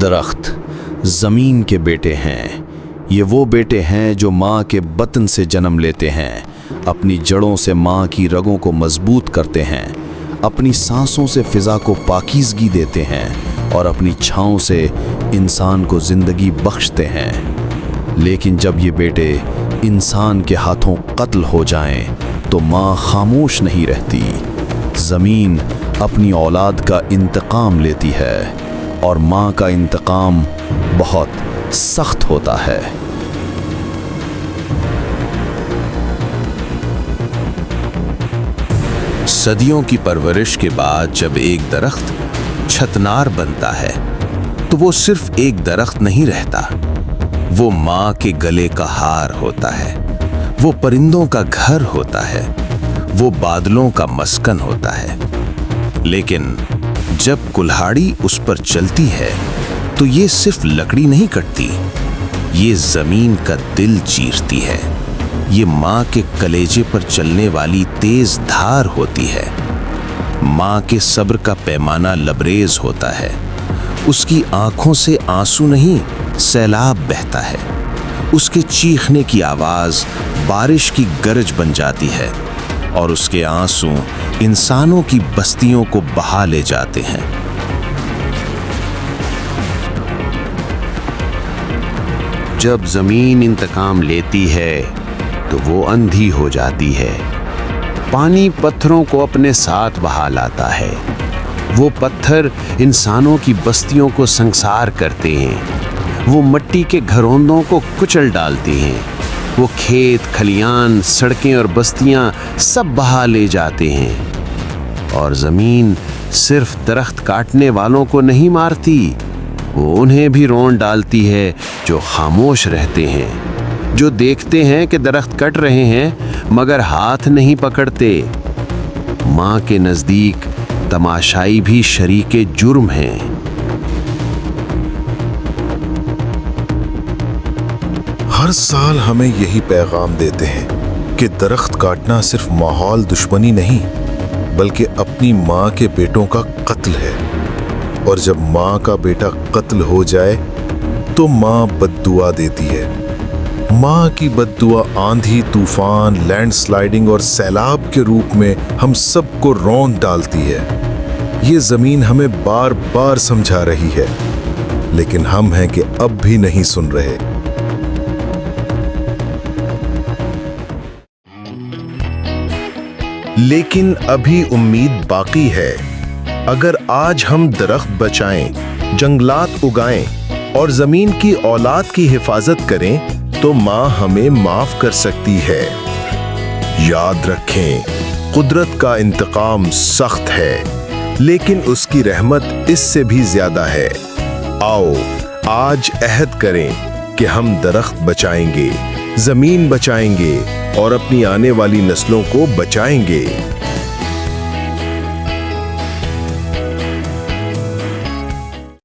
درخت زمین کے بیٹے ہیں۔ یہ وہ بیٹے ہیں جو ماں کے بطن سے جنم لیتے ہیں، اپنی جڑوں سے ماں کی رگوں کو مضبوط کرتے ہیں، اپنی سانسوں سے فضا کو پاکیزگی دیتے ہیں اور اپنی چھاؤں سے انسان کو زندگی بخشتے ہیں۔ لیکن جب یہ بیٹے انسان کے ہاتھوں قتل ہو جائیں تو ماں خاموش نہیں رہتی۔ زمین اپنی اولاد کا انتقام لیتی ہے اور ماں کا انتقام بہت سخت ہوتا ہے۔ صدیوں کی پرورش کے بعد جب ایک درخت چھتنار بنتا ہے تو وہ صرف ایک درخت نہیں رہتا، وہ ماں کے گلے کا ہار ہوتا ہے، وہ پرندوں کا گھر ہوتا ہے، وہ بادلوں کا مسکن ہوتا ہے۔ لیکن جب کلہاڑی اس پر چلتی ہے تو یہ صرف لکڑی نہیں کٹتی، یہ زمین کا دل چیرتی ہے۔ یہ ماں کے کلیجے پر چلنے والی تیز دھار ہوتی ہے۔ ماں کے صبر کا پیمانہ لبریز ہوتا ہے، اس کی آنکھوں سے آنسو نہیں سیلاب بہتا ہے، اس کے چیخنے کی آواز بارش کی گرج بن جاتی ہے اور اس کے آنسو انسانوں کی بستیوں کو بہا لے جاتے ہیں۔ جب زمین انتقام لیتی ہے تو وہ اندھی ہو جاتی ہے۔ پانی پتھروں کو اپنے ساتھ بہا لاتا ہے، وہ پتھر انسانوں کی بستیوں کو سنسار کرتے ہیں، وہ مٹی کے گھروندوں کو کچل ڈالتے ہیں، وہ کھیت کھلیان سڑکیں اور بستیاں سب بہا لے جاتے ہیں۔ اور زمین صرف درخت کاٹنے والوں کو نہیں مارتی، وہ انہیں بھی رون ڈالتی ہے جو خاموش رہتے ہیں، جو دیکھتے ہیں کہ درخت کٹ رہے ہیں مگر ہاتھ نہیں پکڑتے۔ ماں کے نزدیک تماشائی بھی شریک جرم ہیں۔ ہر سال ہمیں یہی پیغام دیتے ہیں کہ درخت کاٹنا صرف ماحول دشمنی نہیں بلکہ اپنی ماں کے بیٹوں کا قتل ہے، اور جب ماں کا بیٹا قتل ہو جائے تو ماں بد دعا دیتی ہے۔ ماں کی بد دعا آندھی، طوفان، لینڈ سلائیڈنگ اور سیلاب کے روپ میں ہم سب کو رون ڈالتی ہے۔ یہ زمین ہمیں بار بار سمجھا رہی ہے، لیکن ہم ہیں کہ اب بھی نہیں سن رہے۔ لیکن ابھی امید باقی ہے۔ اگر آج ہم درخت بچائیں، جنگلات اگائیں اور زمین کی اولاد کی حفاظت کریں تو ماں ہمیں معاف کر سکتی ہے۔ یاد رکھیں، قدرت کا انتقام سخت ہے، لیکن اس کی رحمت اس سے بھی زیادہ ہے۔ آؤ آج عہد کریں کہ ہم درخت بچائیں گے، زمین بچائیں گے اور اپنی آنے والی نسلوں کو بچائیں گے۔